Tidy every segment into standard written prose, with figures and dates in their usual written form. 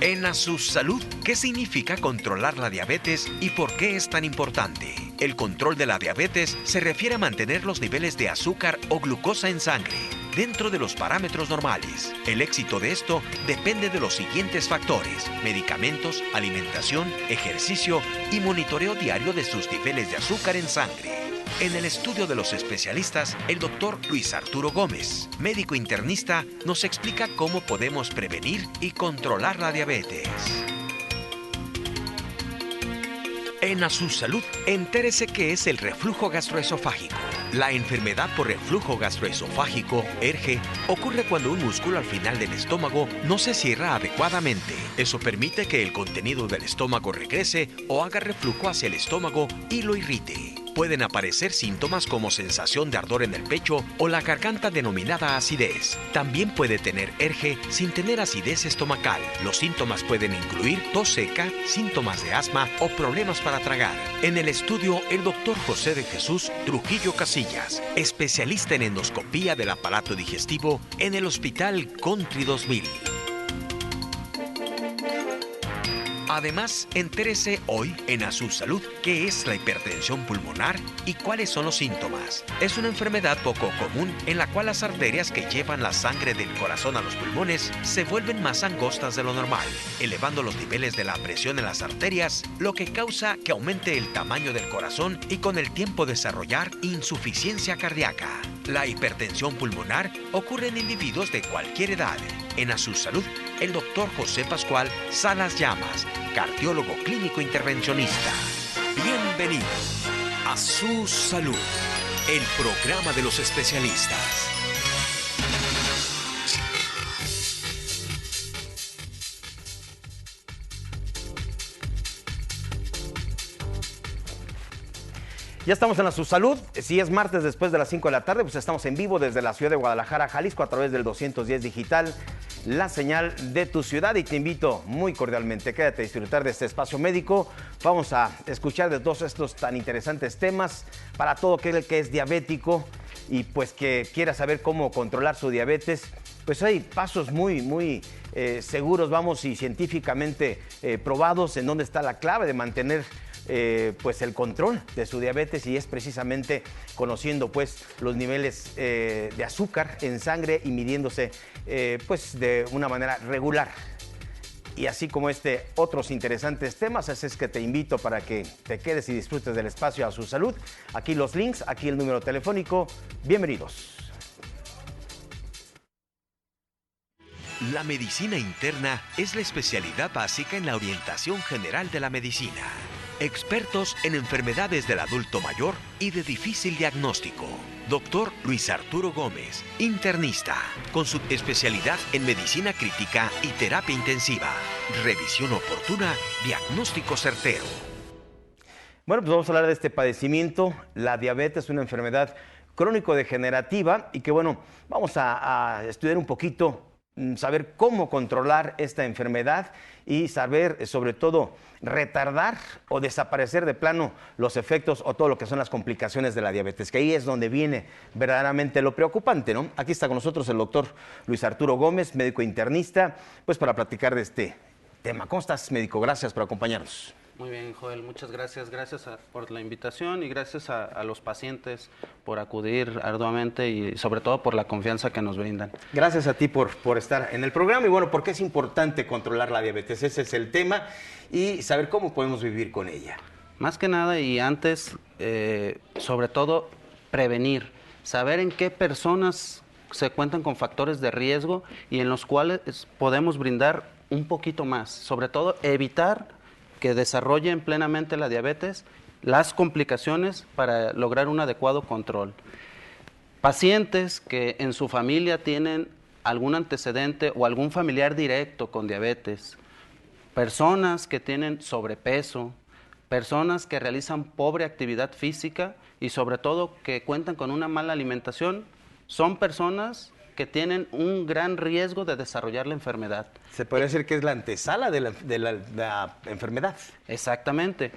En Asus Salud, ¿qué significa controlar la diabetes y por qué es tan importante? El control de la diabetes se refiere a mantener los niveles de azúcar o glucosa en sangre dentro de los parámetros normales. El éxito de esto depende de los siguientes factores: medicamentos, alimentación, ejercicio y monitoreo diario de sus niveles de azúcar en sangre. En el estudio de los especialistas, el doctor Luis Arturo Gómez, médico internista, nos explica cómo podemos prevenir y controlar la diabetes. En Asus Salud, entérese qué es el reflujo gastroesofágico. La enfermedad por reflujo gastroesofágico, ERGE, ocurre cuando un músculo al final del estómago no se cierra adecuadamente. Eso permite que el contenido del estómago regrese o haga reflujo hacia el estómago y lo irrite. Pueden aparecer síntomas como sensación de ardor en el pecho o la garganta denominada acidez. También puede tener ERGE sin tener acidez estomacal. Los síntomas pueden incluir tos seca, síntomas de asma o problemas para tragar. En el estudio, el doctor José de Jesús Trujillo Casillas, especialista en endoscopía del aparato digestivo en el Hospital Country 2000. Además, entérese hoy en Asus Salud qué es la hipertensión pulmonar y cuáles son los síntomas. Es una enfermedad poco común en la cual las arterias que llevan la sangre del corazón a los pulmones se vuelven más angostas de lo normal, elevando los niveles de la presión en las arterias, lo que causa que aumente el tamaño del corazón y con el tiempo desarrollar insuficiencia cardíaca. La hipertensión pulmonar ocurre en individuos de cualquier edad. En Asus Salud, el doctor José Pascual Salas Llamas, cardiólogo clínico intervencionista. Bienvenidos a Asus Salud, el programa de los especialistas. Ya estamos en Asus Salud. Si es martes después de las 5 de la tarde, pues estamos en vivo desde la ciudad de Guadalajara, Jalisco, a través del 210 digital, la señal de tu ciudad. Y te invito muy cordialmente, quédate a disfrutar de este espacio médico. Vamos a escuchar de todos estos tan interesantes temas para todo aquel que es diabético y pues que quiera saber cómo controlar su diabetes. Pues hay pasos muy seguros, vamos, y científicamente probados en donde está la clave de mantener pues el control de su diabetes, y es precisamente conociendo pues los niveles de azúcar en sangre y midiéndose pues de una manera regular. Y así como otros interesantes temas, así es que te invito para que te quedes y disfrutes del espacio Asus Salud. Aquí los links, aquí el número telefónico. Bienvenidos. La medicina interna es la especialidad básica en la orientación general de la medicina. Expertos en enfermedades del adulto mayor y de difícil diagnóstico. Doctor Luis Arturo Gómez, internista, con su especialidad en medicina crítica y terapia intensiva. Revisión oportuna, diagnóstico certero. Bueno, pues vamos a hablar de este padecimiento. La diabetes es una enfermedad crónico-degenerativa y que, bueno, vamos a estudiar un poquito, saber cómo controlar esta enfermedad y saber, sobre todo, retardar o desaparecer de plano los efectos o todo lo que son las complicaciones de la diabetes, que ahí es donde viene verdaderamente lo preocupante, ¿no? Aquí está con nosotros el doctor Luis Arturo Gómez, médico internista, pues para platicar de este tema. ¿Cómo estás, médico? Gracias por acompañarnos. Muy bien, Joel, muchas gracias. Gracias por la invitación y gracias a los pacientes por acudir arduamente y sobre todo por la confianza que nos brindan. Gracias a ti por estar en el programa. Y bueno, ¿por qué es importante controlar la diabetes? Ese es el tema, y saber cómo podemos vivir con ella. Más que nada y antes, sobre todo, prevenir. Saber en qué personas se cuentan con factores de riesgo y en los cuales podemos brindar un poquito más. Sobre todo, evitar que desarrollen plenamente la diabetes, las complicaciones para lograr un adecuado control. Pacientes que en su familia tienen algún antecedente o algún familiar directo con diabetes, personas que tienen sobrepeso, personas que realizan pobre actividad física y sobre todo que cuentan con una mala alimentación, son personas que tienen un gran riesgo de desarrollar la enfermedad. Se podría decir que es la antesala de la enfermedad. Exactamente.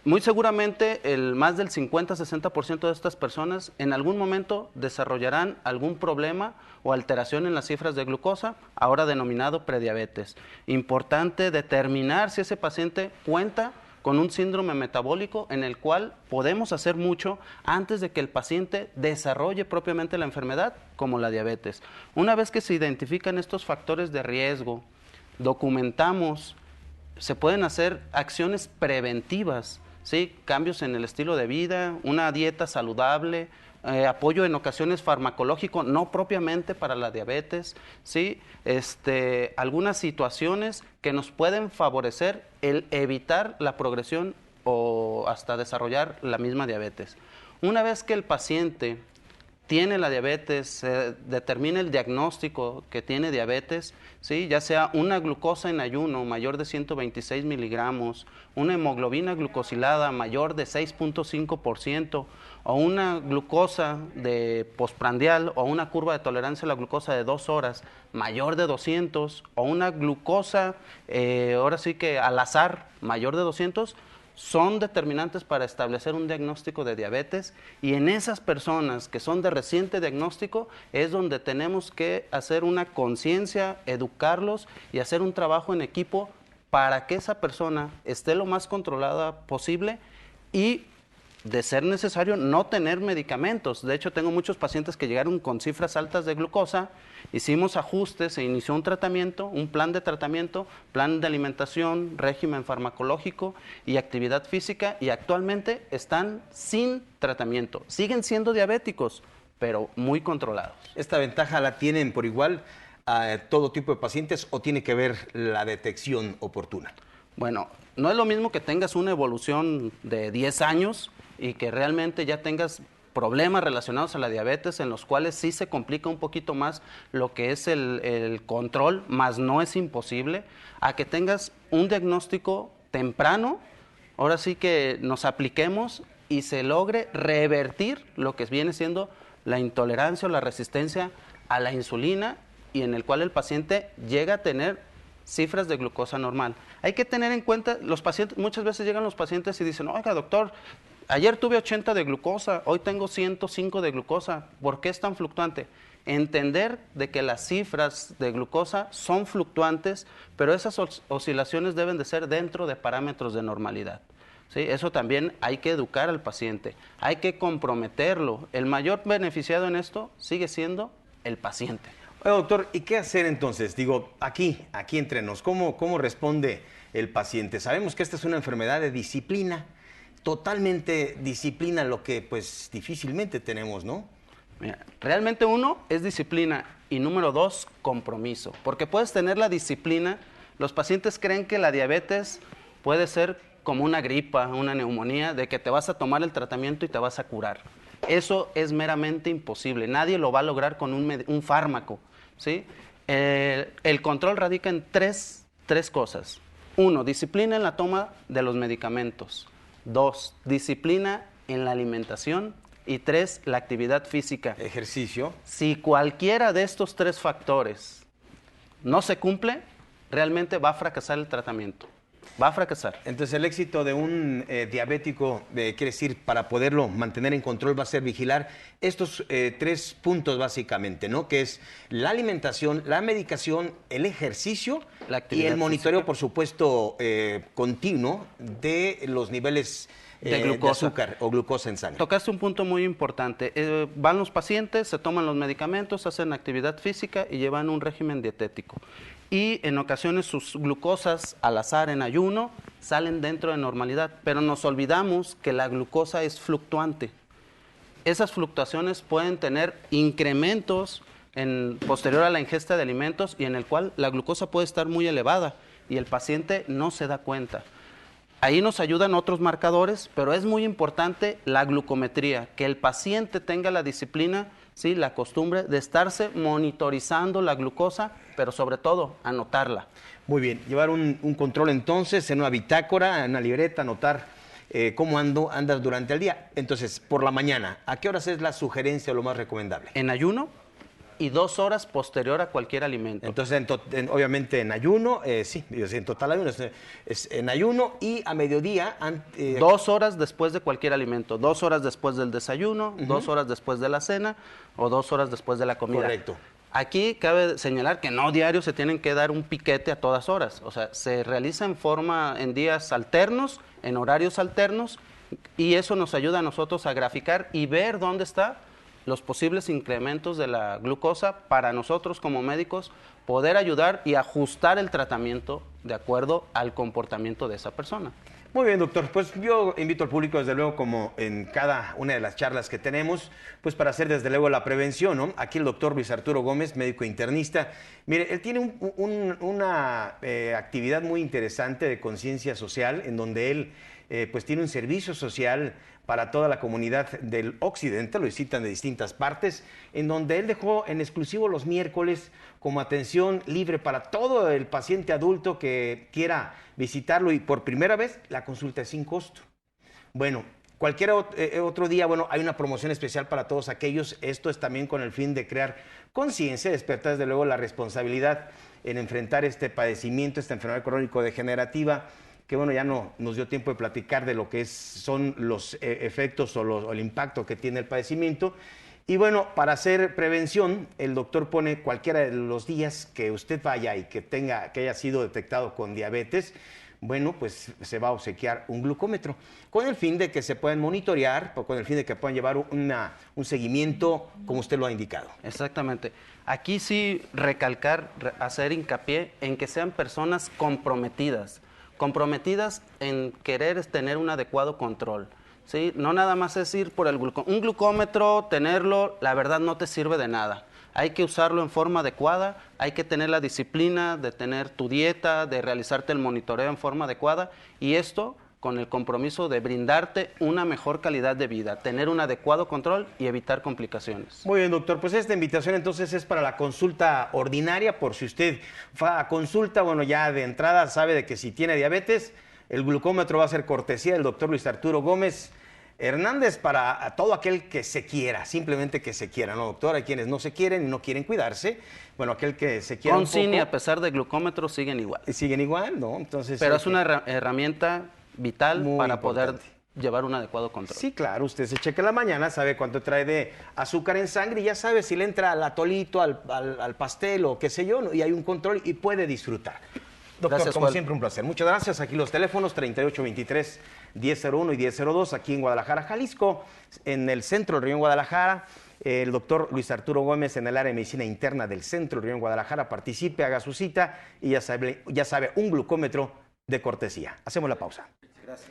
muy seguramente más del 50-60% de estas personas en algún momento desarrollarán algún problema o alteración en las cifras de glucosa, ahora denominado prediabetes. Importante determinar si ese paciente cuenta con un síndrome metabólico en el cual podemos hacer mucho antes de que el paciente desarrolle propiamente la enfermedad, como la diabetes. Una vez que se identifican estos factores de riesgo, documentamos, se pueden hacer acciones preventivas, ¿sí? Cambios en el estilo de vida, una dieta saludable, apoyo en ocasiones farmacológico, no propiamente para la diabetes, ¿sí? Algunas situaciones que nos pueden favorecer el evitar la progresión o hasta desarrollar la misma diabetes. Una vez que el paciente tiene la diabetes, se determina el diagnóstico que tiene diabetes, ¿sí? Ya sea una glucosa en ayuno mayor de 126 miligramos, una hemoglobina glucosilada mayor de 6.5%, o una glucosa de postprandial o una curva de tolerancia a la glucosa de 2 horas mayor de 200, o una glucosa, ahora sí que al azar, mayor de 200, son determinantes para establecer un diagnóstico de diabetes, y en esas personas que son de reciente diagnóstico es donde tenemos que hacer una conciencia, educarlos y hacer un trabajo en equipo para que esa persona esté lo más controlada posible y, de ser necesario, no tener medicamentos. De hecho, tengo muchos pacientes que llegaron con cifras altas de glucosa, hicimos ajustes, se inició un tratamiento, un plan de tratamiento, plan de alimentación, régimen farmacológico y actividad física, y actualmente están sin tratamiento. Siguen siendo diabéticos, pero muy controlados. ¿Esta ventaja la tienen por igual a todo tipo de pacientes o tiene que ver la detección oportuna? Bueno, no es lo mismo que tengas una evolución de 10 años y que realmente ya tengas problemas relacionados a la diabetes, en los cuales sí se complica un poquito más lo que es el control, más no es imposible, a que tengas un diagnóstico temprano, ahora sí que nos apliquemos y se logre revertir lo que viene siendo la intolerancia o la resistencia a la insulina, y en el cual el paciente llega a tener cifras de glucosa normal. Hay que tener en cuenta, los pacientes, muchas veces llegan los pacientes y dicen, oiga doctor, ayer tuve 80 de glucosa, hoy tengo 105 de glucosa, ¿por qué es tan fluctuante? Entender de que las cifras de glucosa son fluctuantes, pero esas oscilaciones deben de ser dentro de parámetros de normalidad, ¿sí? Eso también hay que educar al paciente, hay que comprometerlo. El mayor beneficiado en esto sigue siendo el paciente. Oye, doctor, ¿y qué hacer entonces? Digo, aquí entre nos, ¿cómo responde el paciente? Sabemos que esta es una enfermedad de disciplina, totalmente disciplina, lo que pues difícilmente tenemos, ¿no? Mira, realmente uno es disciplina y número 2, compromiso. Porque puedes tener la disciplina, los pacientes creen que la diabetes puede ser como una gripa, una neumonía, de que te vas a tomar el tratamiento y te vas a curar. Eso es meramente imposible, nadie lo va a lograr con un fármaco, ¿sí? El control radica en tres cosas. 1, disciplina en la toma de los medicamentos. 2, disciplina en la alimentación. Y 3, la actividad física. Ejercicio. Si cualquiera de estos 3 factores no se cumple, realmente va a fracasar el tratamiento. Va a fracasar. Entonces el éxito de un diabético, quiere decir, para poderlo mantener en control, va a ser vigilar estos 3 puntos básicamente, ¿no? Que es la alimentación, la medicación, el ejercicio y el monitoreo, física, por supuesto, continuo de los niveles de glucosa, de azúcar o glucosa en sangre. Tocaste un punto muy importante. Van los pacientes, se toman los medicamentos, hacen actividad física y llevan un régimen dietético. Y en ocasiones sus glucosas al azar en ayuno salen dentro de normalidad, pero nos olvidamos que la glucosa es fluctuante. Esas fluctuaciones pueden tener incrementos posterior a la ingesta de alimentos, y en el cual la glucosa puede estar muy elevada y el paciente no se da cuenta. Ahí nos ayudan otros marcadores, pero es muy importante la glucometría, que el paciente tenga la disciplina, ¿sí?, la costumbre de estarse monitorizando la glucosa, pero sobre todo anotarla. Muy bien, llevar un control entonces en una bitácora, en una libreta, anotar cómo andas durante el día. Entonces, por la mañana, ¿a qué horas es la sugerencia o lo más recomendable? En ayuno, y 2 horas posterior a cualquier alimento. Entonces, obviamente en ayuno, sí, en total ayuno, es en ayuno y a mediodía. 2 horas después de cualquier alimento, 2 horas después del desayuno, 2 horas después de la cena o 2 horas después de la comida. Correcto. Aquí cabe señalar que no diario se tienen que dar un piquete a todas horas, o sea, se realiza en días alternos, en horarios alternos, y eso nos ayuda a nosotros a graficar y ver dónde están los posibles incrementos de la glucosa para nosotros como médicos poder ayudar y ajustar el tratamiento de acuerdo al comportamiento de esa persona. Muy bien, doctor. Pues yo invito al público, desde luego, como en cada una de las charlas que tenemos, pues para hacer desde luego la prevención, ¿no? Aquí el doctor Luis Arturo Gómez, médico internista. Mire, él tiene una actividad muy interesante de conciencia social, en donde él pues tiene un servicio social para toda la comunidad del occidente, lo visitan de distintas partes, en donde él dejó en exclusivo los miércoles como atención libre para todo el paciente adulto que quiera visitarlo, y por primera vez la consulta es sin costo. Bueno, cualquier otro día, bueno, hay una promoción especial para todos aquellos. Esto es también con el fin de crear conciencia, despertar desde luego la responsabilidad en enfrentar este padecimiento, esta enfermedad crónico-degenerativa, que bueno, ya no nos dio tiempo de platicar de lo que son los efectos o el impacto que tiene el padecimiento. Y bueno, para hacer prevención, el doctor pone cualquiera de los días que usted vaya y que haya sido detectado con diabetes, bueno, pues se va a obsequiar un glucómetro, con el fin de que se puedan monitorear, o con el fin de que puedan llevar un seguimiento como usted lo ha indicado. Exactamente. Aquí sí recalcar, hacer hincapié en que sean personas comprometidas en querer tener un adecuado control. ¿Sí? No nada más es ir por un glucómetro, tenerlo, la verdad no te sirve de nada. Hay que usarlo en forma adecuada, hay que tener la disciplina de tener tu dieta, de realizarte el monitoreo en forma adecuada, y esto con el compromiso de brindarte una mejor calidad de vida, tener un adecuado control y evitar complicaciones. Muy bien, doctor. Pues esta invitación entonces es para la consulta ordinaria, por si usted va a consulta, bueno, ya de entrada sabe de que si tiene diabetes, el glucómetro va a ser cortesía del doctor Luis Arturo Gómez Hernández para todo aquel que se quiera, simplemente que se quiera, ¿no, doctor? Hay quienes no se quieren y no quieren cuidarse. Bueno, aquel que se quiera con cine, a pesar de glucómetro, siguen igual. Siguen igual, ¿no? Entonces, pero es una herramienta vital para importante. poder llevar un adecuado control. Sí, claro, usted se checa en la mañana, sabe cuánto trae de azúcar en sangre y ya sabe si le entra al atolito, al pastel o qué sé yo, ¿no? Y hay un control y puede disfrutar. Doctor, gracias, como Juan. siempre, un placer. Muchas gracias. Aquí los teléfonos 3823-1001 y 1002, aquí en Guadalajara, Jalisco, en el centro del Río Guadalajara. El doctor Luis Arturo Gómez, en el área de medicina interna del centro del Río Guadalajara, participe, haga su cita y ya sabe, un glucómetro de cortesía. Hacemos la pausa. Gracias.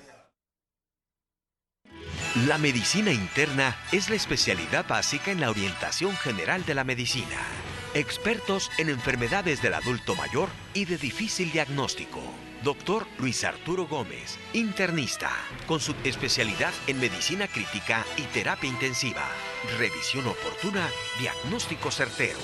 La medicina interna es la especialidad básica en la orientación general de la medicina. Expertos en enfermedades del adulto mayor y de difícil diagnóstico. Doctor Luis Arturo Gómez, internista, con su especialidad en medicina crítica y terapia intensiva. Revisión oportuna, diagnóstico certero.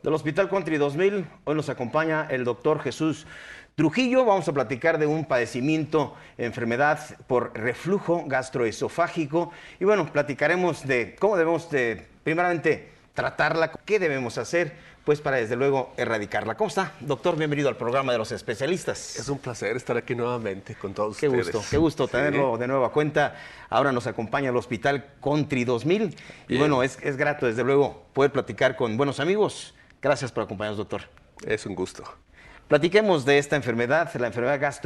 Del Hospital Country 2000, hoy nos acompaña el doctor Jesús Trujillo. Vamos a platicar de un padecimiento, enfermedad por reflujo gastroesofágico. Y bueno, platicaremos de cómo debemos de, primeramente, tratarla, qué debemos hacer, pues para desde luego erradicarla. ¿Cómo está, doctor? Bienvenido al programa de los especialistas. Es un placer estar aquí nuevamente con todos ustedes. Qué gusto tenerlo de nueva cuenta. Ahora nos acompaña el Hospital Country 2000. Y bueno, es grato desde luego poder platicar con buenos amigos. Gracias por acompañarnos, doctor. Es un gusto. Platiquemos de esta enfermedad. La enfermedad es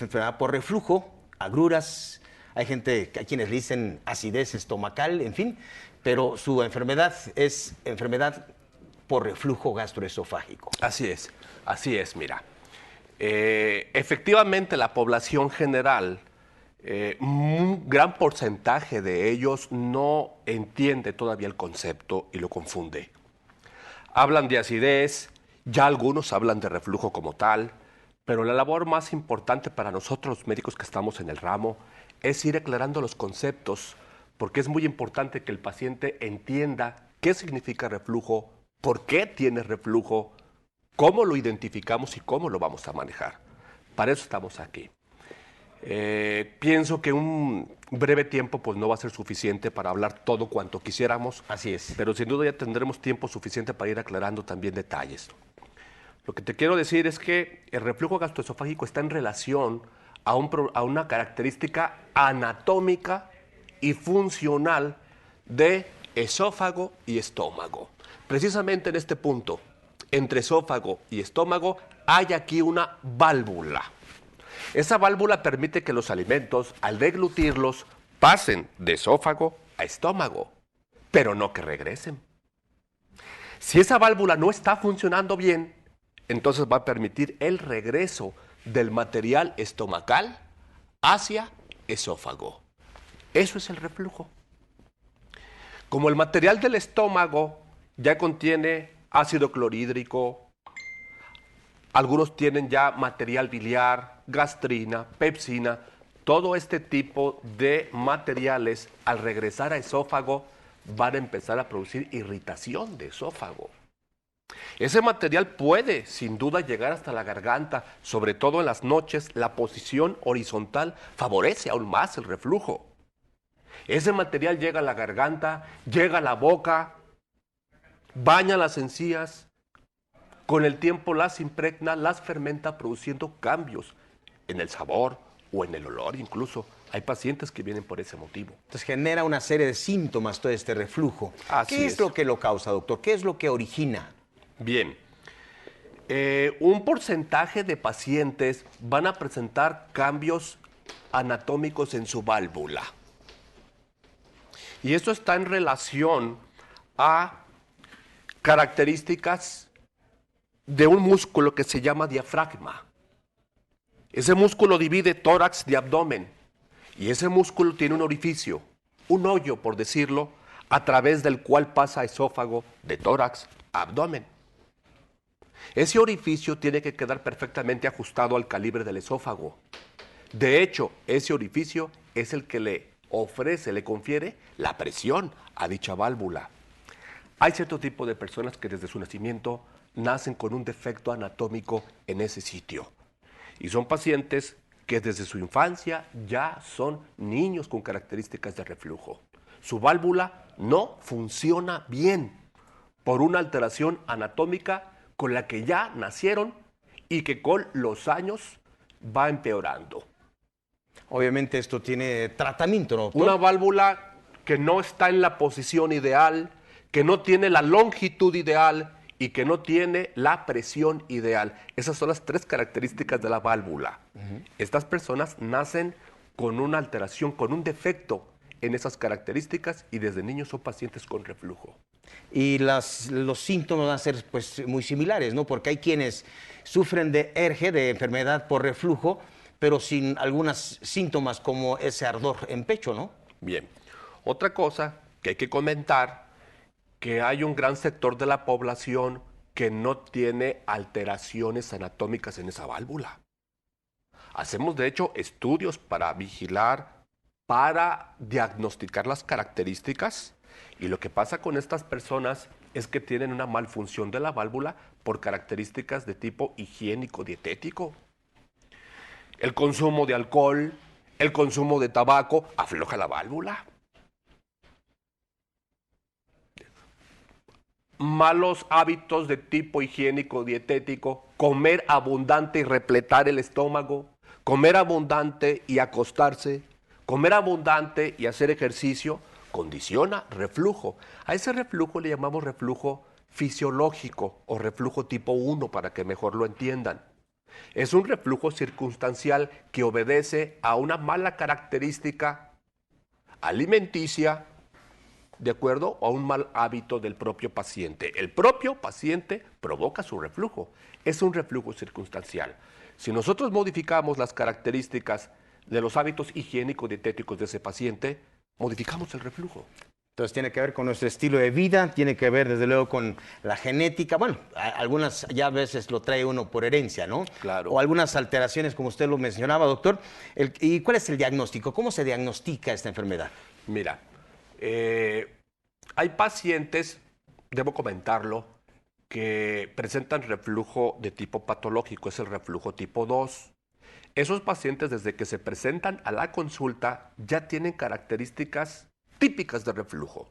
enfermedad por reflujo, agruras. Hay quienes le dicen acidez estomacal, en fin, pero su enfermedad es enfermedad por reflujo gastroesofágico. Así es, mira. Efectivamente, la población general, un gran porcentaje de ellos no entiende todavía el concepto y lo confunde. Hablan de acidez, ya algunos hablan de reflujo como tal, pero la labor más importante para nosotros los médicos que estamos en el ramo es ir aclarando los conceptos, porque es muy importante que el paciente entienda qué significa reflujo, por qué tiene reflujo, cómo lo identificamos y cómo lo vamos a manejar. Para eso estamos aquí. Pienso que un breve tiempo pues no va a ser suficiente para hablar todo cuanto quisiéramos. Así es. Pero sin duda ya tendremos tiempo suficiente para ir aclarando también detalles. Lo que te quiero decir es que el reflujo gastroesofágico está en relación a una característica anatómica y funcional de esófago y estómago. Precisamente en este punto, entre esófago y estómago, hay aquí una válvula. Esa válvula permite que los alimentos, al deglutirlos, pasen de esófago a estómago, pero no que regresen. Si esa válvula no está funcionando bien, entonces va a permitir el regreso del material estomacal hacia esófago. Eso es el reflujo. Como el material del estómago ya contiene ácido clorhídrico, algunos tienen ya material biliar, gastrina, pepsina, todo este tipo de materiales al regresar a esófago van a empezar a producir irritación de esófago. Ese material puede sin duda llegar hasta la garganta, sobre todo en las noches. La posición horizontal favorece aún más el reflujo. Ese material llega a la garganta, llega a la boca, baña las encías, con el tiempo las impregna, las fermenta produciendo cambios en el sabor o en el olor incluso. Hay pacientes que vienen por ese motivo. Entonces genera una serie de síntomas todo este reflujo. Así ¿Qué es lo que lo causa, doctor? ¿Qué es lo que origina? Bien, un porcentaje de pacientes van a presentar cambios anatómicos en su válvula. Y esto está en relación a características de un músculo que se llama diafragma. Ese músculo divide tórax de abdomen y ese músculo tiene un orificio, un hoyo por decirlo, a través del cual pasa esófago de tórax a abdomen. Ese orificio tiene que quedar perfectamente ajustado al calibre del esófago. De hecho, ese orificio es el que le ofrece, le confiere la presión a dicha válvula. Hay cierto tipo de personas que desde su nacimiento nacen con un defecto anatómico en ese sitio. Y son pacientes que desde su infancia ya son niños con características de reflujo. Su válvula no funciona bien por una alteración anatómica con la que ya nacieron y que con los años va empeorando. Obviamente esto tiene tratamiento, ¿no, doctor? Una válvula que no está en la posición ideal, que no tiene la longitud ideal y que no tiene la presión ideal. Esas son las tres características de la válvula. Estas personas nacen con una alteración, con un defecto en esas características y desde niños son pacientes con reflujo. Y los síntomas van a ser pues, muy similares, ¿no? Porque hay quienes sufren de ERGE, de enfermedad por reflujo, pero sin algunos síntomas como ese ardor en pecho, ¿no? Bien. Otra cosa que hay que comentar, que hay un gran sector de la población que no tiene alteraciones anatómicas en esa válvula. Hacemos, de hecho, estudios para vigilar, para diagnosticar las características. Y lo que pasa con estas personas es que tienen una malfunción de la válvula por características de tipo higiénico-dietético. El consumo de alcohol, el consumo de tabaco afloja la válvula. Malos hábitos de tipo higiénico-dietético, comer abundante y repletar el estómago, comer abundante y acostarse, comer abundante y hacer ejercicio, condiciona reflujo. A ese reflujo le llamamos reflujo fisiológico o reflujo tipo 1 para que mejor lo entiendan. Es un reflujo circunstancial que obedece a una mala característica alimenticia, de acuerdo a un mal hábito del propio paciente. El propio paciente provoca su reflujo. Es un reflujo circunstancial. Si nosotros modificamos las características de los hábitos higiénico-dietéticos de ese paciente, modificamos el reflujo. Entonces tiene que ver con nuestro estilo de vida, tiene que ver desde luego con la genética. Bueno, algunas ya a veces lo trae uno por herencia, ¿no? Claro. O algunas alteraciones, como usted lo mencionaba, doctor. ¿Y cuál es el diagnóstico? ¿Cómo se diagnostica esta enfermedad? Mira, hay pacientes, debo comentarlo, que presentan reflujo de tipo patológico, es el reflujo tipo 2. Esos pacientes, desde que se presentan a la consulta, ya tienen características típicas de reflujo.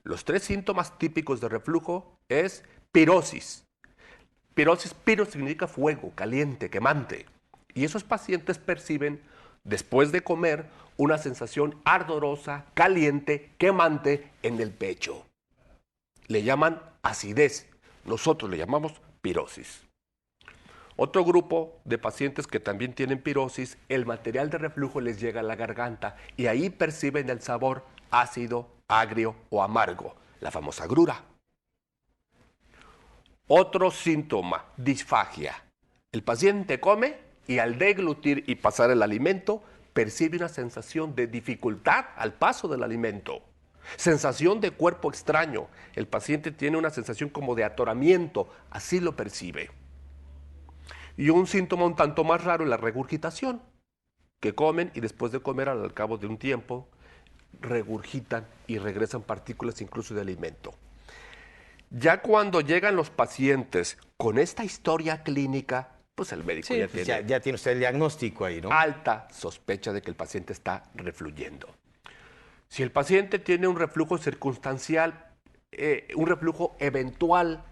Los 3 síntomas típicos de reflujo es pirosis. Piro significa fuego, caliente, quemante. Y esos pacientes perciben, después de comer, una sensación ardorosa, caliente, quemante en el pecho. Le llaman acidez. Nosotros le llamamos pirosis. Otro grupo de pacientes que también tienen pirosis, el material de reflujo les llega a la garganta y ahí perciben el sabor ácido, agrio o amargo, la famosa agrura. Otro síntoma, disfagia. El paciente come y al deglutir y pasar el alimento, percibe una sensación de dificultad al paso del alimento. Sensación de cuerpo extraño. El paciente tiene una sensación como de atoramiento, así lo percibe. Y un síntoma un tanto más raro es la regurgitación, que comen y después de comer al cabo de un tiempo regurgitan y regresan partículas incluso de alimento. Ya cuando llegan los pacientes con esta historia clínica, pues el médico Sí, pues ya tiene usted el diagnóstico ahí, ¿no? alta sospecha de que el paciente está refluyendo. Si el paciente tiene un reflujo circunstancial, un reflujo eventual,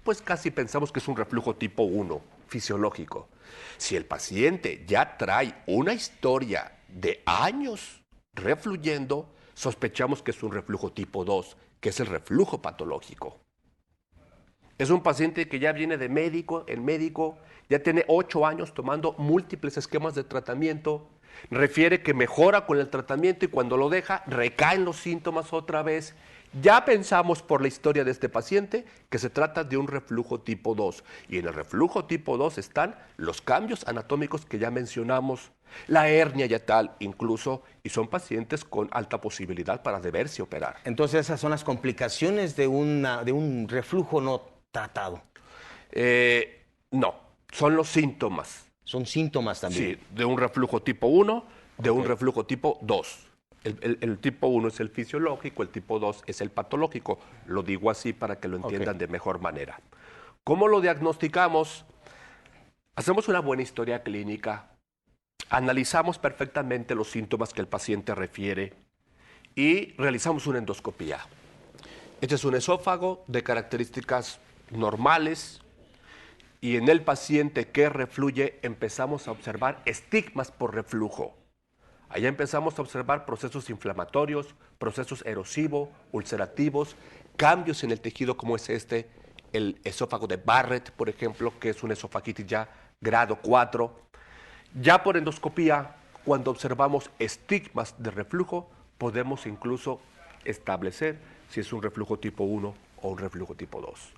pues casi pensamos que es un reflujo tipo 1, fisiológico. Si el paciente ya trae una historia de años refluyendo, sospechamos que es un reflujo tipo 2, que es el reflujo patológico. Es un paciente que ya viene de médico, el médico ya tiene 8 años tomando múltiples esquemas de tratamiento, refiere que mejora con el tratamiento y cuando lo deja recaen los síntomas otra vez. Ya pensamos por la historia de este paciente que se trata de un reflujo tipo 2 y en el reflujo tipo 2 están los cambios anatómicos que ya mencionamos, la hernia yatal incluso, y son pacientes con alta posibilidad para deberse operar. Entonces esas son las complicaciones de un reflujo no tratado. No, son los síntomas. Son síntomas también. Sí, de un reflujo tipo 1, de un reflujo tipo 2. El tipo 1 es el fisiológico, el tipo 2 es el patológico. Lo digo así para que lo entiendan de mejor manera. ¿Cómo lo diagnosticamos? Hacemos una buena historia clínica, analizamos perfectamente los síntomas que el paciente refiere y realizamos una endoscopía. Este es un esófago de características normales y en el paciente que refluye empezamos a observar estigmas por reflujo. Allá empezamos a observar procesos inflamatorios, procesos erosivos, ulcerativos, cambios en el tejido como es el esófago de Barrett, por ejemplo, que es una esofagitis ya grado 4. Ya por endoscopía, cuando observamos estigmas de reflujo, podemos incluso establecer si es un reflujo tipo 1 o un reflujo tipo 2.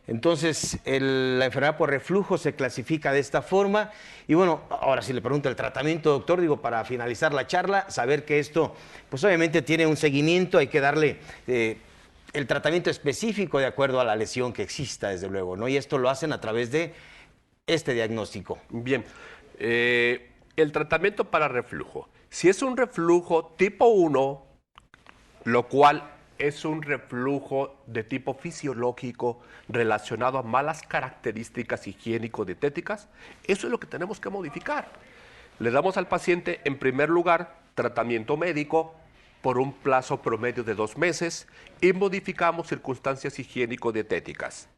Entonces, la enfermedad por reflujo se clasifica de esta forma. Y bueno, ahora sí le pregunto el tratamiento, doctor, digo, para finalizar la charla, saber que esto, pues obviamente tiene un seguimiento, hay que darle el tratamiento específico de acuerdo a la lesión que exista, desde luego, ¿no? Y esto lo hacen a través de este diagnóstico. Bien, el tratamiento para reflujo. Si es un reflujo tipo 1, lo cual es un reflujo de tipo fisiológico relacionado a malas características higiénico-dietéticas, eso es lo que tenemos que modificar. Le damos al paciente, en primer lugar, tratamiento médico por un plazo promedio de 2 meses y modificamos circunstancias higiénico-dietéticas,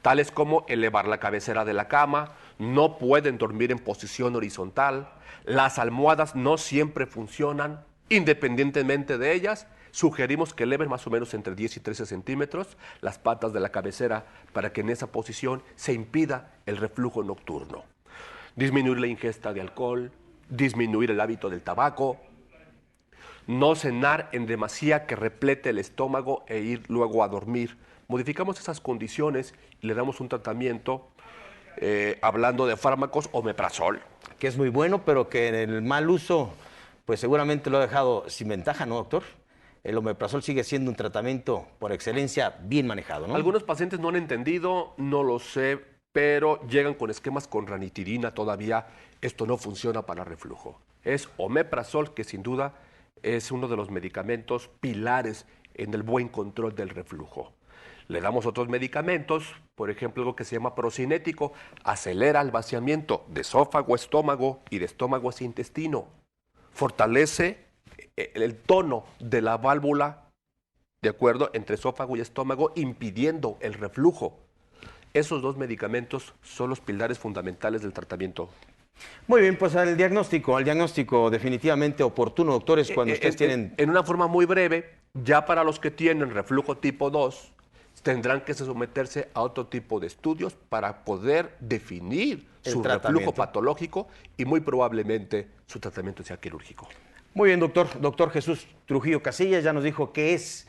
tales como elevar la cabecera de la cama, no pueden dormir en posición horizontal, las almohadas no siempre funcionan, independientemente de ellas, sugerimos que eleven más o menos entre 10 y 13 centímetros las patas de la cabecera para que en esa posición se impida el reflujo nocturno. Disminuir la ingesta de alcohol, disminuir el hábito del tabaco, no cenar en demasía que replete el estómago e ir luego a dormir. Modificamos esas condiciones y le damos un tratamiento, hablando de fármacos, omeprazol. Que es muy bueno, pero que en el mal uso, pues seguramente lo ha dejado sin ventaja, ¿no, doctor? El omeprazol sigue siendo un tratamiento por excelencia bien manejado, ¿no? Algunos pacientes no han entendido, no lo sé, pero llegan con esquemas con ranitidina todavía. Esto no funciona para reflujo. Es omeprazol, que sin duda es uno de los medicamentos pilares en el buen control del reflujo. Le damos otros medicamentos, por ejemplo, algo que se llama procinético, acelera el vaciamiento de esófago, estómago y de estómago hacia intestino. Fortalece el tono de la válvula, de acuerdo, entre esófago y estómago, impidiendo el reflujo. Esos dos medicamentos son los pilares fundamentales del tratamiento. Muy bien, pues el diagnóstico definitivamente oportuno, doctores, cuando ustedes tienen... En una forma muy breve, ya para los que tienen reflujo tipo 2, tendrán que someterse a otro tipo de estudios para poder definir su reflujo patológico y muy probablemente su tratamiento sea quirúrgico. Muy bien, doctor. Doctor Jesús Trujillo Casillas ya nos dijo qué es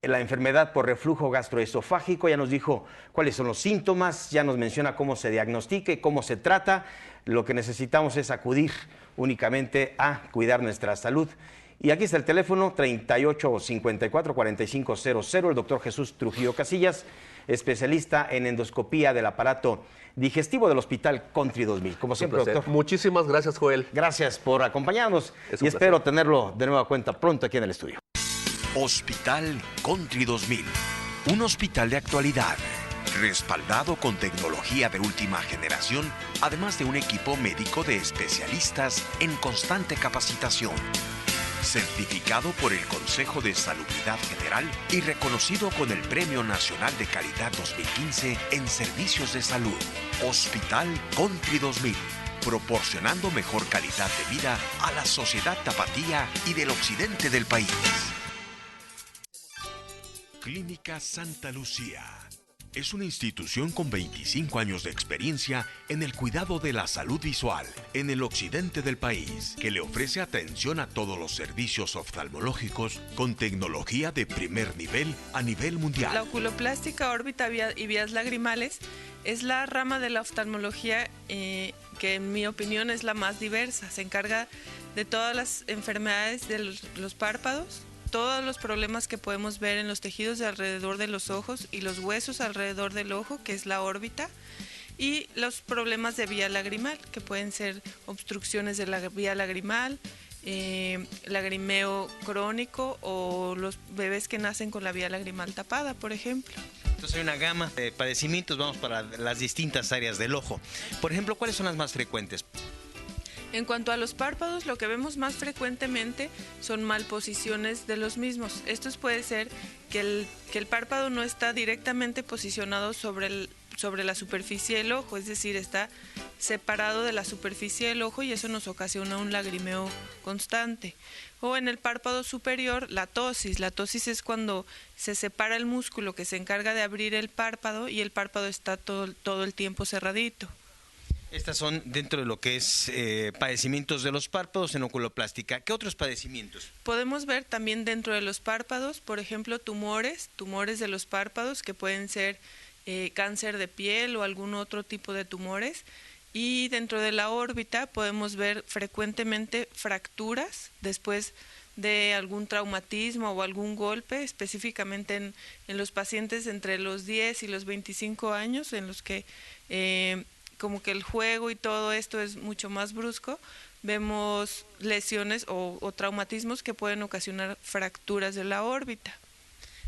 la enfermedad por reflujo gastroesofágico, ya nos dijo cuáles son los síntomas, ya nos menciona cómo se diagnostica y cómo se trata. Lo que necesitamos es acudir únicamente a cuidar nuestra salud. Y aquí está el teléfono 3854-4500, el doctor Jesús Trujillo Casillas, especialista en endoscopía del aparato digestivo del Hospital Country 2000. Como siempre, doctor. Muchísimas gracias, Joel. Gracias por acompañarnos y espero tenerlo de nueva cuenta pronto aquí en el estudio. Hospital Country 2000, un hospital de actualidad, respaldado con tecnología de última generación, además de un equipo médico de especialistas en constante capacitación. Certificado por el Consejo de Salubridad General y reconocido con el Premio Nacional de Calidad 2015 en Servicios de Salud. Hospital Country 2000, proporcionando mejor calidad de vida a la sociedad tapatía y del occidente del país. Clínica Santa Lucía. Es una institución con 25 años de experiencia en el cuidado de la salud visual en el occidente del país, que le ofrece atención a todos los servicios oftalmológicos con tecnología de primer nivel a nivel mundial. La oculoplástica, órbita y vías lagrimales es la rama de la oftalmología que en mi opinión es la más diversa. Se encarga de todas las enfermedades de los párpados, todos los problemas que podemos ver en los tejidos de alrededor de los ojos y los huesos alrededor del ojo, que es la órbita, y los problemas de vía lagrimal, que pueden ser obstrucciones de la vía lagrimal, lagrimeo crónico o los bebés que nacen con la vía lagrimal tapada, por ejemplo. Entonces hay una gama de padecimientos, vamos para las distintas áreas del ojo. Por ejemplo, ¿cuáles son las más frecuentes? En cuanto a los párpados, lo que vemos más frecuentemente son malposiciones de los mismos. Esto puede ser que el párpado no está directamente posicionado sobre la superficie del ojo, es decir, está separado de la superficie del ojo y eso nos ocasiona un lagrimeo constante. O en el párpado superior, la tosis. La tosis es cuando se separa el músculo que se encarga de abrir el párpado y el párpado está todo el tiempo cerradito. Estas son dentro de lo que es padecimientos de los párpados en oculoplástica. ¿Qué otros padecimientos? Podemos ver también dentro de los párpados, por ejemplo, tumores de los párpados que pueden ser cáncer de piel o algún otro tipo de tumores. Y dentro de la órbita podemos ver frecuentemente fracturas después de algún traumatismo o algún golpe, específicamente en los pacientes entre los 10 y los 25 años, en los que como que el juego y todo esto es mucho más brusco, vemos lesiones o traumatismos que pueden ocasionar fracturas de la órbita.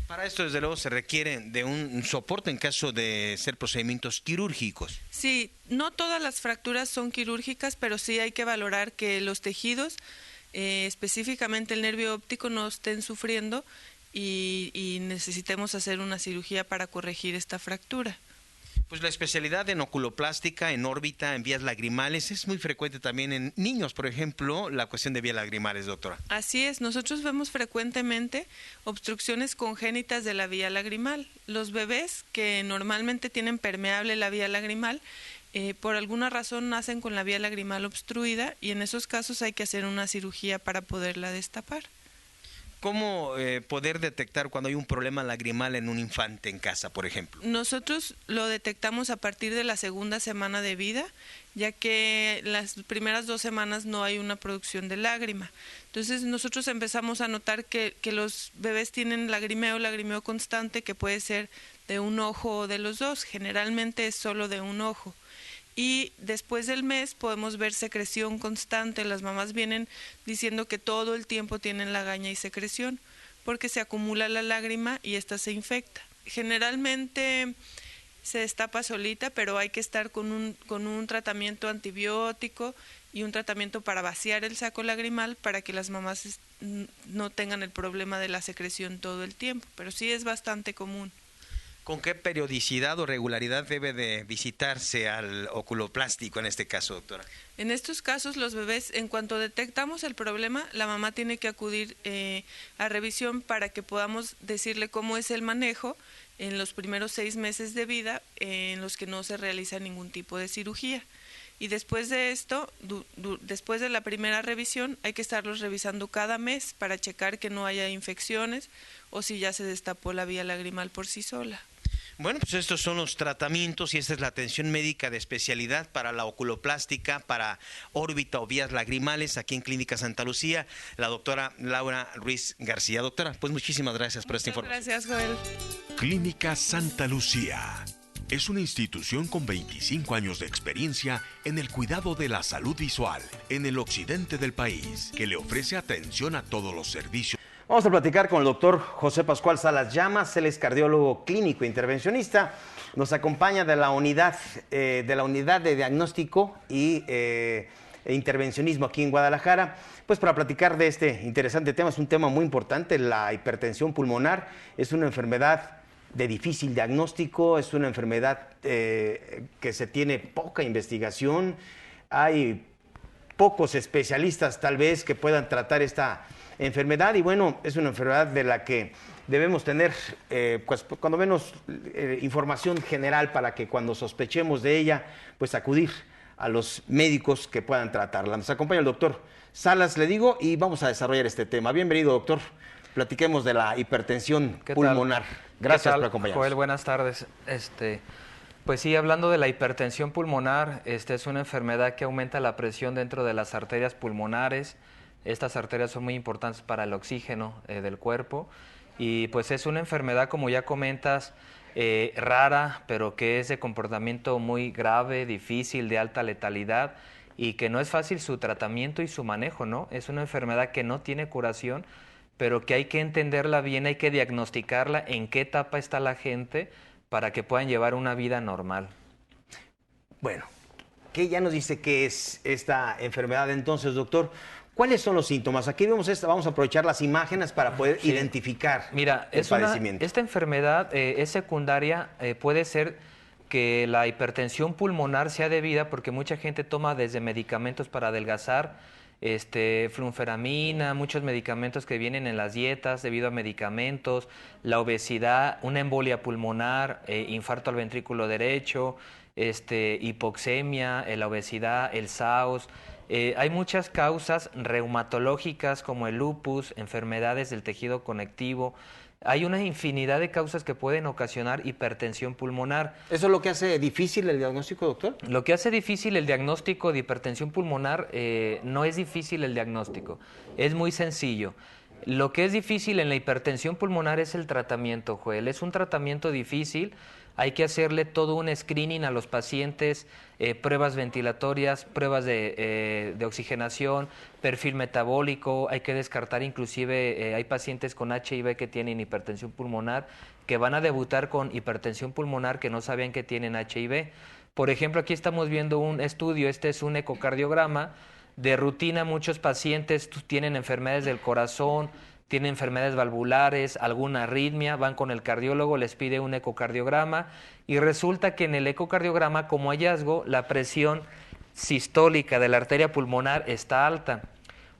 Para esto, desde luego, se requiere de un soporte en caso de ser procedimientos quirúrgicos. Sí, no todas las fracturas son quirúrgicas, pero sí hay que valorar que los tejidos, específicamente el nervio óptico, no estén sufriendo y necesitemos hacer una cirugía para corregir esta fractura. Pues la especialidad en oculoplástica, en órbita, en vías lagrimales, es muy frecuente también en niños, por ejemplo, la cuestión de vías lagrimales, doctora. Así es, nosotros vemos frecuentemente obstrucciones congénitas de la vía lagrimal. Los bebés que normalmente tienen permeable la vía lagrimal, por alguna razón nacen con la vía lagrimal obstruida y en esos casos hay que hacer una cirugía para poderla destapar. ¿Cómo poder detectar cuando hay un problema lagrimal en un infante en casa, por ejemplo? Nosotros lo detectamos a partir de la segunda semana de vida, ya que las primeras 2 semanas no hay una producción de lágrima. Entonces nosotros empezamos a notar que los bebés tienen lagrimeo constante, que puede ser de un ojo o de los dos, generalmente es solo de un ojo. Y después del mes podemos ver secreción constante. Las mamás vienen diciendo que todo el tiempo tienen lagaña y secreción porque se acumula la lágrima y esta se infecta. generalmente se destapa solita, pero hay que estar con un tratamiento antibiótico y un tratamiento para vaciar el saco lagrimal para que las mamás no tengan el problema de la secreción todo el tiempo, pero sí es bastante común. ¿Con qué periodicidad o regularidad debe de visitarse al oculoplástico en este caso, doctora? En estos casos, los bebés, en cuanto detectamos el problema, la mamá tiene que acudir a revisión para que podamos decirle cómo es el manejo en los primeros 6 meses de vida en los que no se realiza ningún tipo de cirugía. Y después de esto, después de la primera revisión, hay que estarlos revisando cada mes para checar que no haya infecciones o si ya se destapó la vía lagrimal por sí sola. Bueno, pues estos son los tratamientos y esta es la atención médica de especialidad para la oculoplástica, para órbita o vías lagrimales aquí en Clínica Santa Lucía, la doctora Laura Ruiz García. Doctora, pues muchísimas gracias por esta información. Gracias, Joel. Clínica Santa Lucía es una institución con 25 años de experiencia en el cuidado de la salud visual en el occidente del país, que le ofrece atención a todos los servicios. Vamos a platicar con el doctor José Pascual Salas Llamas, él es cardiólogo clínico intervencionista, nos acompaña de la unidad de diagnóstico y intervencionismo aquí en Guadalajara, pues para platicar de este interesante tema. Es un tema muy importante, la hipertensión pulmonar es una enfermedad de difícil diagnóstico, es una enfermedad que se tiene poca investigación, hay pocos especialistas tal vez que puedan tratar esta enfermedad y bueno, es una enfermedad de la que debemos tener pues cuando menos información general para que cuando sospechemos de ella, pues acudir a los médicos que puedan tratarla. Nos acompaña el doctor Salas, le digo, y vamos a desarrollar este tema. Bienvenido, doctor. Platiquemos de la hipertensión pulmonar. Gracias por acompañarnos. Joel, buenas tardes. Pues sí, hablando de la hipertensión pulmonar, es una enfermedad que aumenta la presión dentro de las arterias pulmonares. Estas arterias son muy importantes para el oxígeno del cuerpo y pues es una enfermedad, como ya comentas, rara, pero que es de comportamiento muy grave, difícil, de alta letalidad y que no es fácil su tratamiento y su manejo, ¿no? Es una enfermedad que no tiene curación, pero que hay que entenderla bien, hay que diagnosticarla, en qué etapa está la gente para que puedan llevar una vida normal. Bueno, ¿qué ya nos dice qué es esta enfermedad entonces, doctor? ¿Cuáles son los síntomas? Aquí vemos vamos a aprovechar las imágenes para poder identificar el padecimiento. Esta enfermedad es secundaria, puede ser que la hipertensión pulmonar sea debida porque mucha gente toma desde medicamentos para adelgazar, flunferamina, muchos medicamentos que vienen en las dietas debido a medicamentos, la obesidad, una embolia pulmonar, infarto al ventrículo derecho, hipoxemia, la obesidad, el SAOS. Hay muchas causas reumatológicas como el lupus, enfermedades del tejido conectivo. Hay una infinidad de causas que pueden ocasionar hipertensión pulmonar. ¿Eso es lo que hace difícil el diagnóstico, doctor? Lo que hace difícil el diagnóstico de hipertensión pulmonar no es difícil el diagnóstico, es muy sencillo. Lo que es difícil en la hipertensión pulmonar es el tratamiento, Joel. Es un tratamiento difícil. Hay que hacerle todo un screening a los pacientes, pruebas ventilatorias, pruebas de oxigenación, perfil metabólico, hay que descartar inclusive, hay pacientes con HIV que tienen hipertensión pulmonar, que van a debutar con hipertensión pulmonar que no sabían que tienen HIV. Por ejemplo, aquí estamos viendo un estudio, este es un ecocardiograma. De rutina muchos pacientes tienen enfermedades del corazón, tienen enfermedades valvulares, alguna arritmia, van con el cardiólogo, les pide un ecocardiograma y resulta que en el ecocardiograma como hallazgo la presión sistólica de la arteria pulmonar está alta.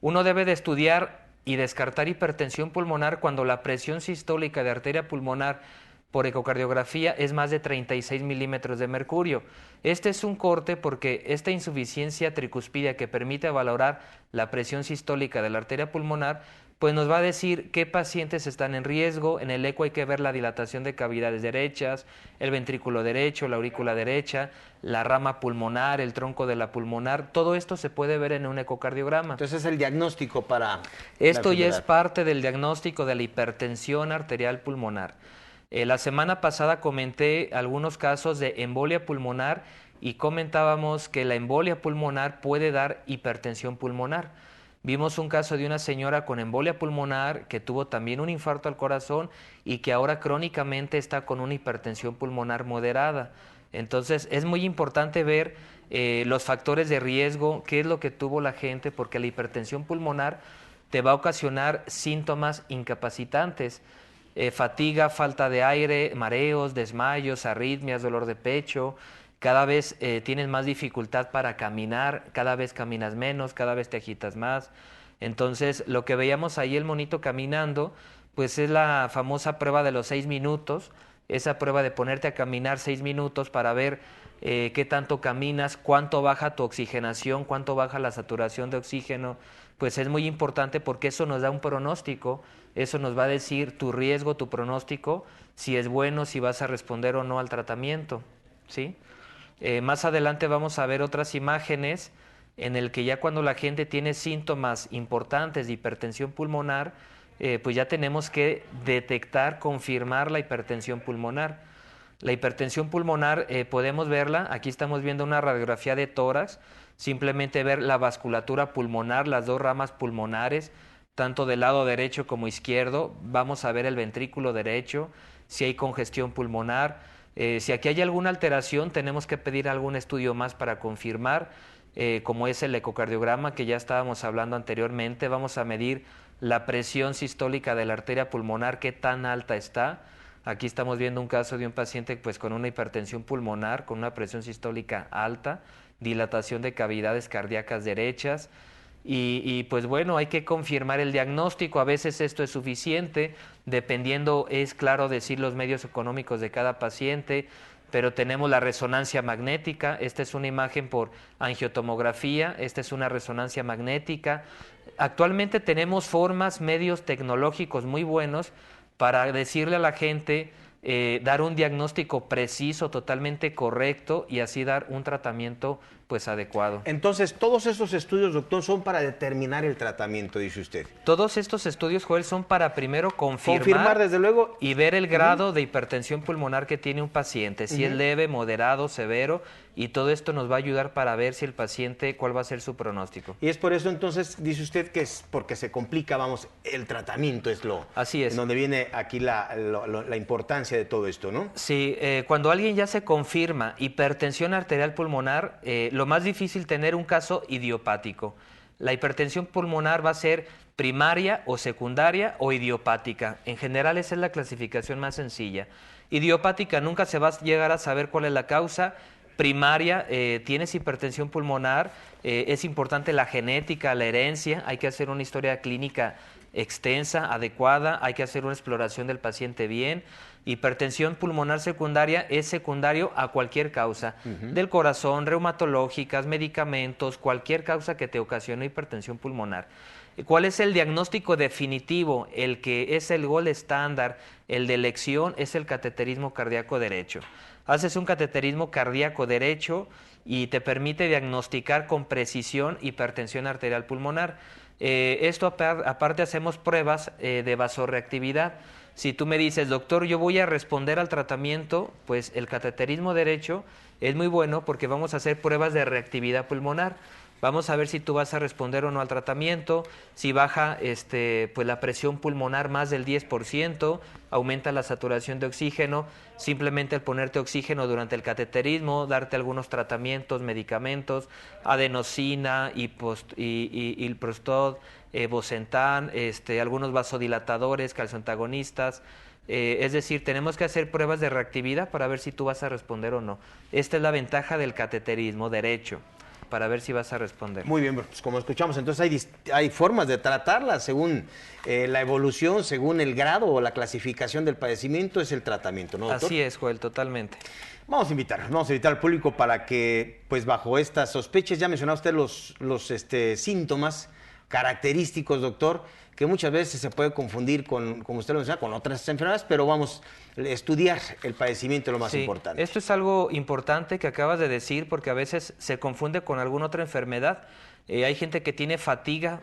Uno debe de estudiar y descartar hipertensión pulmonar cuando la presión sistólica de arteria pulmonar por ecocardiografía es más de 36 milímetros de mercurio. Este es un corte porque esta insuficiencia tricuspidia que permite valorar la presión sistólica de la arteria pulmonar pues nos va a decir qué pacientes están en riesgo. En el eco hay que ver la dilatación de cavidades derechas, el ventrículo derecho, la aurícula derecha, la rama pulmonar, el tronco de la pulmonar. Todo esto se puede ver en un ecocardiograma. Entonces es el diagnóstico para... Esto ya es parte del diagnóstico de la hipertensión arterial pulmonar. La semana pasada comenté algunos casos de embolia pulmonar y comentábamos que la embolia pulmonar puede dar hipertensión pulmonar. Vimos un caso de una señora con embolia pulmonar que tuvo también un infarto al corazón y que ahora crónicamente está con una hipertensión pulmonar moderada. Entonces es muy importante ver los factores de riesgo, qué es lo que tuvo la gente, porque la hipertensión pulmonar te va a ocasionar síntomas incapacitantes, fatiga, falta de aire, mareos, desmayos, arritmias, dolor de pecho. Cada vez tienes más dificultad para caminar, cada vez caminas menos, cada vez te agitas más. Entonces, lo que veíamos ahí el monito caminando, pues es la famosa prueba de los 6 minutos, esa prueba de ponerte a caminar 6 minutos para ver qué tanto caminas, cuánto baja tu oxigenación, cuánto baja la saturación de oxígeno. Pues es muy importante porque eso nos da un pronóstico, eso nos va a decir tu riesgo, tu pronóstico, si es bueno, si vas a responder o no al tratamiento, ¿sí? Más adelante vamos a ver otras imágenes en el que ya cuando la gente tiene síntomas importantes de hipertensión pulmonar, pues ya tenemos que detectar, confirmar la hipertensión pulmonar. La hipertensión pulmonar podemos verla, aquí estamos viendo una radiografía de tórax, simplemente ver la vasculatura pulmonar, las dos ramas pulmonares, tanto del lado derecho como izquierdo, vamos a ver el ventrículo derecho, si hay congestión pulmonar. Si aquí hay alguna alteración, tenemos que pedir algún estudio más para confirmar, como es el ecocardiograma que ya estábamos hablando anteriormente. Vamos a medir la presión sistólica de la arteria pulmonar, qué tan alta está. Aquí estamos viendo un caso de un paciente pues, con una hipertensión pulmonar, con una presión sistólica alta, dilatación de cavidades cardíacas derechas. Y pues bueno, hay que confirmar el diagnóstico, a veces esto es suficiente, dependiendo, es claro decir los medios económicos de cada paciente, pero tenemos la resonancia magnética, esta es una imagen por angiotomografía, esta es una resonancia magnética. Actualmente tenemos formas, medios tecnológicos muy buenos para decirle a la gente, dar un diagnóstico preciso, totalmente correcto y así dar un tratamiento pues adecuado. Entonces, todos estos estudios, doctor, son para determinar el tratamiento, dice usted. Todos estos estudios, Joel, son para primero confirmar desde luego, y ver el grado de hipertensión pulmonar que tiene un paciente, si es leve, moderado, severo, y todo esto nos va a ayudar para ver si el paciente, cuál va a ser su pronóstico. Y es por eso entonces, dice usted, que es porque se complica, vamos, el tratamiento es lo... Así es. En donde viene aquí la importancia de todo esto, ¿no? Sí, cuando alguien ya se confirma hipertensión arterial pulmonar, lo más difícil tener un caso idiopático. La hipertensión pulmonar va a ser primaria o secundaria o idiopática. En general esa es la clasificación más sencilla. Idiopática nunca se va a llegar a saber cuál es la causa. Primaria, tienes hipertensión pulmonar, es importante la genética, la herencia, hay que hacer una historia clínica extensa, adecuada, hay que hacer una exploración del paciente bien. Hipertensión pulmonar secundaria es secundario a cualquier causa, del corazón, reumatológicas, medicamentos, cualquier causa que te ocasione hipertensión pulmonar. ¿Cuál es el diagnóstico definitivo? El que es el gold estándar, el de elección, es el cateterismo cardíaco derecho. Haces un cateterismo cardíaco derecho y te permite diagnosticar con precisión hipertensión arterial pulmonar. Esto aparte hacemos pruebas de vasorreactividad. Si tú me dices, doctor, yo voy a responder al tratamiento, pues el cateterismo derecho es muy bueno porque vamos a hacer pruebas de reactividad pulmonar. Vamos a ver si tú vas a responder o no al tratamiento, si baja pues la presión pulmonar más del 10%, aumenta la saturación de oxígeno, simplemente el ponerte oxígeno durante el cateterismo, darte algunos tratamientos, medicamentos, adenosina, ilprostol, Bosentan, algunos vasodilatadores, calcioantagonistas. Es decir, tenemos que hacer pruebas de reactividad para ver si tú vas a responder o no. Esta es la ventaja del cateterismo derecho, para ver si vas a responder. Muy bien, pues como escuchamos, entonces hay formas de tratarla según la evolución, según el grado o la clasificación del padecimiento, es el tratamiento, ¿no, doctor? Así es, Joel, totalmente. Vamos a invitar al público para que, pues bajo estas sospechas, ya mencionaba usted los síntomas característicos, doctor, que muchas veces se puede confundir con, como usted lo menciona, con otras enfermedades, pero vamos a estudiar el padecimiento es lo más importante. Esto es algo importante que acabas de decir, porque a veces se confunde con alguna otra enfermedad. Hay gente que tiene fatiga,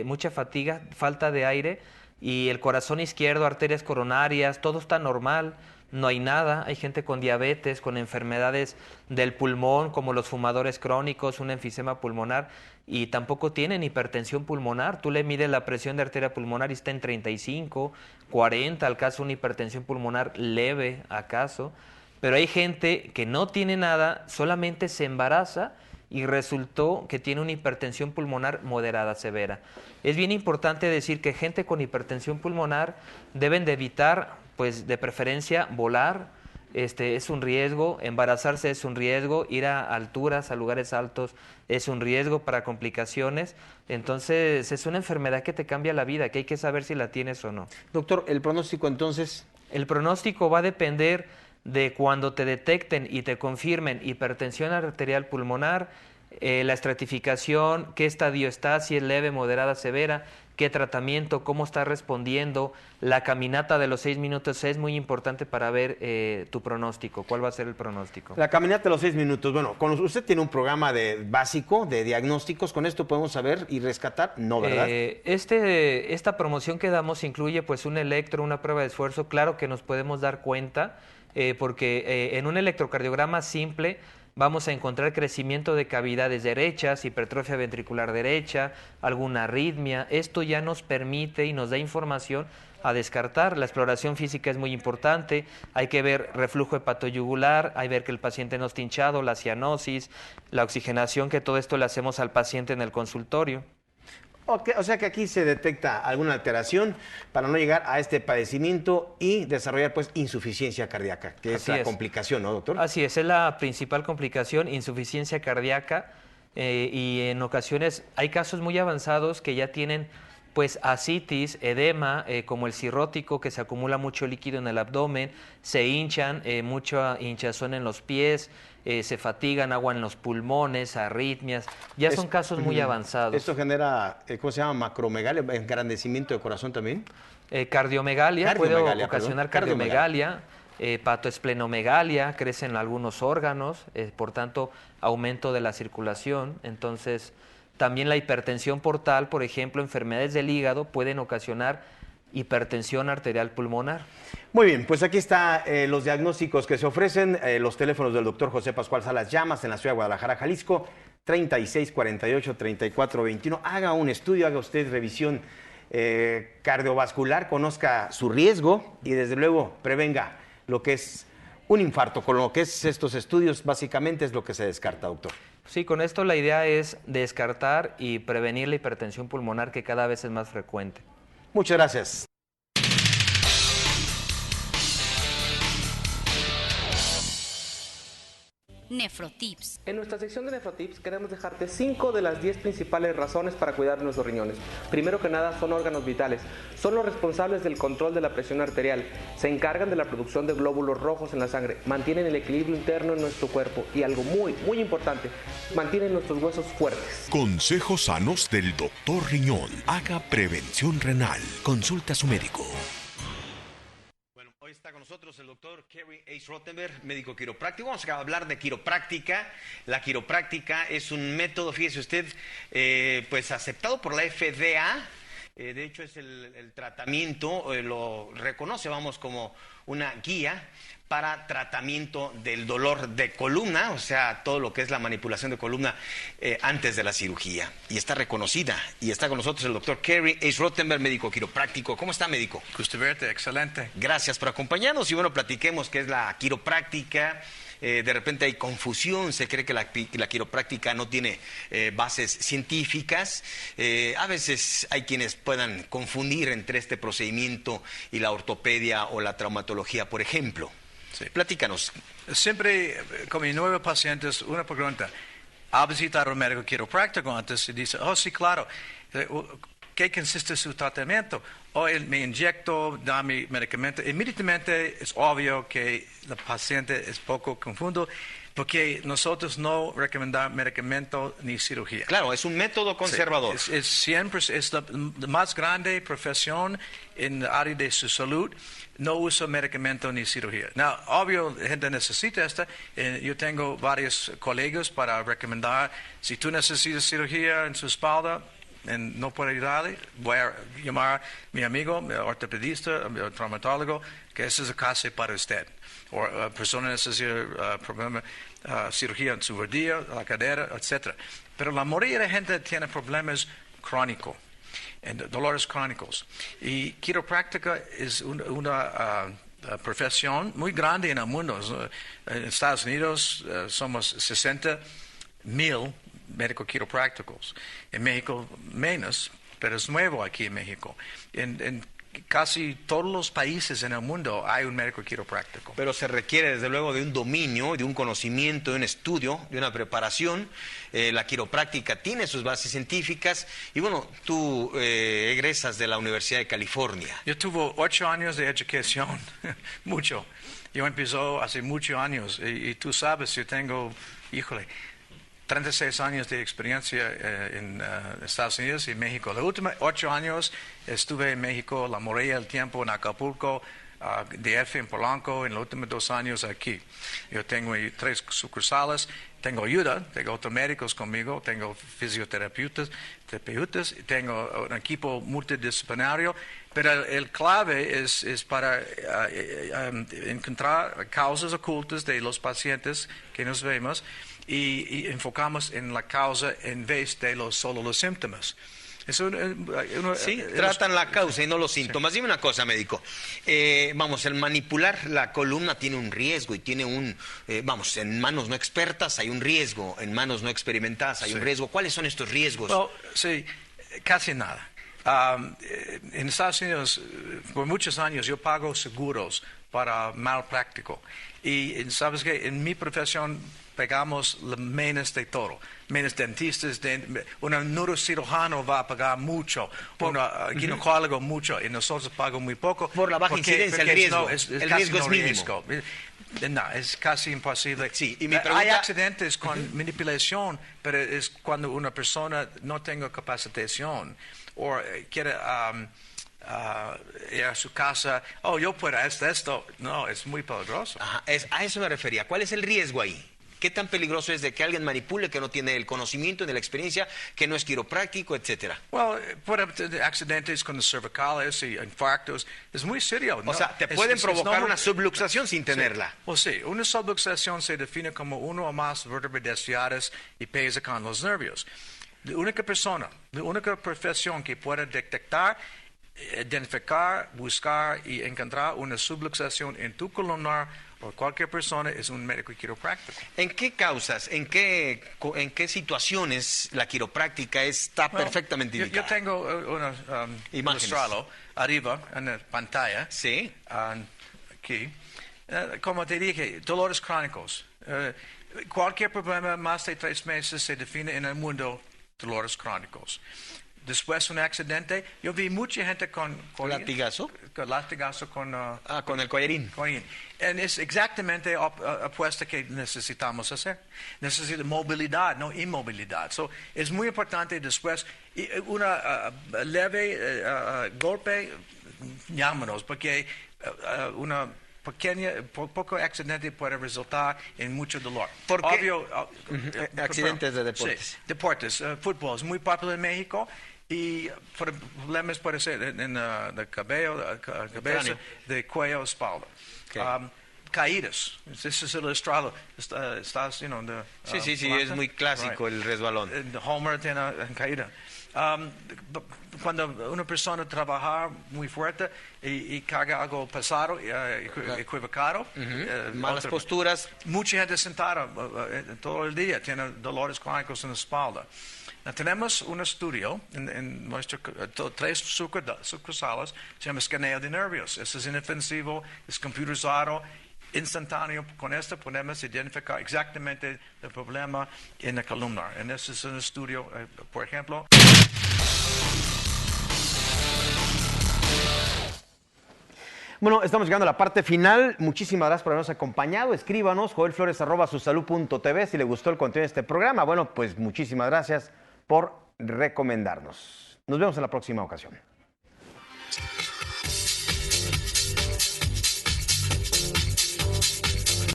mucha fatiga, falta de aire, y el corazón izquierdo, arterias coronarias, todo está normal, no hay nada. Hay gente con diabetes, con enfermedades del pulmón, como los fumadores crónicos, un enfisema pulmonar, y tampoco tienen hipertensión pulmonar. Tú le mides la presión de arteria pulmonar y está en 35, 40, al caso una hipertensión pulmonar leve, acaso. Pero hay gente que no tiene nada, solamente se embaraza y resultó que tiene una hipertensión pulmonar moderada severa. Es bien importante decir que gente con hipertensión pulmonar deben de evitar, pues de preferencia, volar, es un riesgo, embarazarse es un riesgo, ir a alturas, a lugares altos es un riesgo para complicaciones. Entonces es una enfermedad que te cambia la vida, que hay que saber si la tienes o no. Doctor, ¿el pronóstico entonces? El pronóstico va a depender de cuando te detecten y te confirmen hipertensión arterial pulmonar, la estratificación, qué estadio está, si es leve, moderada, severa, qué tratamiento, cómo está respondiendo. La caminata de los 6 minutos es muy importante para ver tu pronóstico. ¿Cuál va a ser el pronóstico? La caminata de los 6 minutos. Bueno, usted tiene un programa básico de diagnósticos. ¿Con esto podemos saber y rescatar? No, ¿verdad? Esta promoción que damos incluye pues un electro, una prueba de esfuerzo. Claro que nos podemos dar cuenta porque en un electrocardiograma simple vamos a encontrar crecimiento de cavidades derechas, hipertrofia ventricular derecha, alguna arritmia. Esto ya nos permite y nos da información a descartar. La exploración física es muy importante. Hay que ver reflujo hepatoyugular, hay que ver que el paciente no esté hinchado, la cianosis, la oxigenación, que todo esto le hacemos al paciente en el consultorio. Okay, o sea que aquí se detecta alguna alteración para no llegar a este padecimiento y desarrollar pues insuficiencia cardíaca, que es la complicación, ¿no, doctor? Así es la principal complicación, insuficiencia cardíaca, y en ocasiones hay casos muy avanzados que ya tienen pues ascitis, edema, como el cirrótico, que se acumula mucho líquido en el abdomen, se hinchan, mucha hinchazón en los pies, se fatigan, agua en los pulmones, arritmias, ya son casos muy avanzados. ¿Esto genera, cómo se llama, macromegalia, engrandecimiento de corazón también? Cardiomegalia, puede ocasionar cardiomegalia, patoesplenomegalia, crecen algunos órganos, por tanto, aumento de la circulación. Entonces, también la hipertensión portal, por ejemplo, enfermedades del hígado pueden ocasionar hipertensión arterial pulmonar. Muy bien, pues aquí están los diagnósticos que se ofrecen, los teléfonos del doctor José Pascual Salas Llamas en la ciudad de Guadalajara, Jalisco, 3648-3421. Haga un estudio, haga usted revisión cardiovascular, conozca su riesgo y desde luego prevenga lo que es un infarto. Con lo que es estos estudios, básicamente es lo que se descarta, doctor. Sí, con esto la idea es descartar y prevenir la hipertensión pulmonar, que cada vez es más frecuente. Muchas gracias. Nefrotips. En nuestra sección de Nefrotips queremos dejarte 5 de las 10 principales razones para cuidar nuestros riñones. Primero que nada, son órganos vitales. Son los responsables del control de la presión arterial. Se encargan de la producción de glóbulos rojos en la sangre. Mantienen el equilibrio interno en nuestro cuerpo. Y algo muy, muy importante, mantienen nuestros huesos fuertes. Consejos sanos del doctor Riñón. Haga prevención renal. Consulta a su médico. Está con nosotros el doctor Kerry Ace Rottenberg, médico quiropráctico. Vamos a hablar de quiropráctica. La quiropráctica es un método, fíjese usted, pues aceptado por la FDA. De hecho, es el tratamiento, lo reconoce, vamos, como una guía para tratamiento del dolor de columna, o sea, todo lo que es la manipulación de columna antes de la cirugía. Y está reconocida. Y está con nosotros el doctor Kerry Ace Rottenberg, médico quiropráctico. ¿Cómo está, médico? Gusto verte, excelente. Gracias por acompañarnos. Y bueno, platiquemos qué es la quiropráctica. De repente hay confusión, se cree que la quiropráctica no tiene bases científicas. A veces hay quienes puedan confundir entre este procedimiento y la ortopedia o la traumatología, por ejemplo. Sí. Platícanos. Siempre con mis nuevos pacientes, una pregunta. ¿Ha visitado un médico quiropráctico antes? Y dice, oh sí, claro. ¿Qué consiste su tratamiento? Me inyecto, da mi medicamento. Inmediatamente es obvio que el paciente es poco confuso, porque nosotros no recomendamos medicamento ni cirugía. Claro, es un método conservador. Sí, siempre es la más grande profesión en el área de su salud. No uso medicamento ni cirugía. No, obvio, la gente necesita esto. Yo tengo varios colegas para recomendar. Si tú necesitas cirugía en su espalda, no puede ayudarle, voy a llamar a mi amigo, mi ortopedista, mi traumatólogo, que ese es el caso para usted. O personas necesitan cirugía en su rodilla, la cadera, etc. Pero la mayoría de la gente tiene problemas crónicos, dolores crónicos. Y quiropráctica es una profesión muy grande en el mundo. En Estados Unidos somos 60,000 médicos quiroprácticos. En México menos, pero es nuevo aquí en México. En casi todos los países en el mundo hay un médico quiropráctico. Pero se requiere desde luego de un dominio, de un conocimiento, de un estudio, de una preparación. La quiropráctica tiene sus bases científicas y bueno, tú egresas de la Universidad de California. Yo tuve 8 años de educación, mucho. Yo empezó hace muchos años y tú sabes, yo tengo, 36 años de experiencia en Estados Unidos y México. Los últimos 8 años estuve en México, la mayoría del tiempo en Acapulco, DF en Polanco, en los últimos 2 años aquí. Yo tengo 3 sucursales, tengo ayuda, tengo otros médicos conmigo, tengo fisioterapeutas, tengo un equipo multidisciplinario, pero el clave es para encontrar causas ocultas de los pacientes que nos vemos y enfocamos en la causa en vez de solo los síntomas. Sí, tratan la causa y no los síntomas. Sí. Dime una cosa, médico. El manipular la columna tiene un riesgo y tiene en manos no expertas hay un riesgo, en manos no experimentadas hay un riesgo. ¿Cuáles son estos riesgos? Sí, casi nada. En Estados Unidos, por muchos años, yo pago seguros para malpráctico. Y sabes que en mi profesión pagamos lo menos de todo. Menos dentistas, un neurocirujano va a pagar mucho, un ginecólogo mucho, y nosotros pagamos muy poco. Por la baja incidencia, el riesgo. El riesgo es mínimo. No, es casi imposible. Sí, y mi pregunta... Hay accidentes con manipulación, pero es cuando una persona no tenga capacitación o quiere ir a su casa, yo puedo esto. No, es muy peligroso. Ajá, a eso me refería. ¿Cuál es el riesgo ahí? ¿Qué tan peligroso es de que alguien manipule, que no tiene el conocimiento ni la experiencia, que no es quiropráctico, etcétera? Accidentes con los cervicales y infartos es muy serio. O sea, te pueden provocar una subluxación sin tenerla. Sí, una subluxación se define como uno o más vértebras desviadas y pesa con los nervios. La única profesión que puede detectar, identificar, buscar y encontrar una subluxación en tu columnar o cualquier persona es un médico quiropráctico. ¿En qué causas, en qué situaciones la quiropráctica está perfectamente indicada? Yo tengo una ilustrado arriba en la pantalla. Sí. Aquí. Como te dije, dolores crónicos. Cualquier problema más de 3 meses se define en el mundo dolores crónicos. Después de un accidente, yo vi mucha gente con latigazo. Con el collarín. Es exactamente opuesto que necesitamos hacer. Necesitamos movilidad, no inmovilidad. Es muy importante después una leve golpe, llámanos, porque una poco accidente puede resultar en mucho dolor. ¿Por qué? Accidentes de deportes. Sí, deportes. Fútbol es muy popular en México. Y problemas puede ser en el cabeza, de cuello, espalda. Okay. Caídas. Ese es el estrado. Estás, sí, es muy clásico el resbalón. Homer tiene caída. Cuando una persona trabaja muy fuerte y carga algo pesado, equivocado, malas posturas. Mucha gente sentada todo el día tiene dolores crónicos en la espalda. Tenemos un estudio en nuestro 3 sucursales, se llama escaneo de nervios. Eso es inofensivo, es computerizado, instantáneo. Con esto podemos identificar exactamente el problema en la columna. En este es un estudio, por ejemplo. Bueno, estamos llegando a la parte final. Muchísimas gracias por habernos acompañado. Escríbanos, joelflores@susalud.tv si le gustó el contenido de este programa. Bueno, pues muchísimas gracias por recomendarnos. Nos vemos en la próxima ocasión.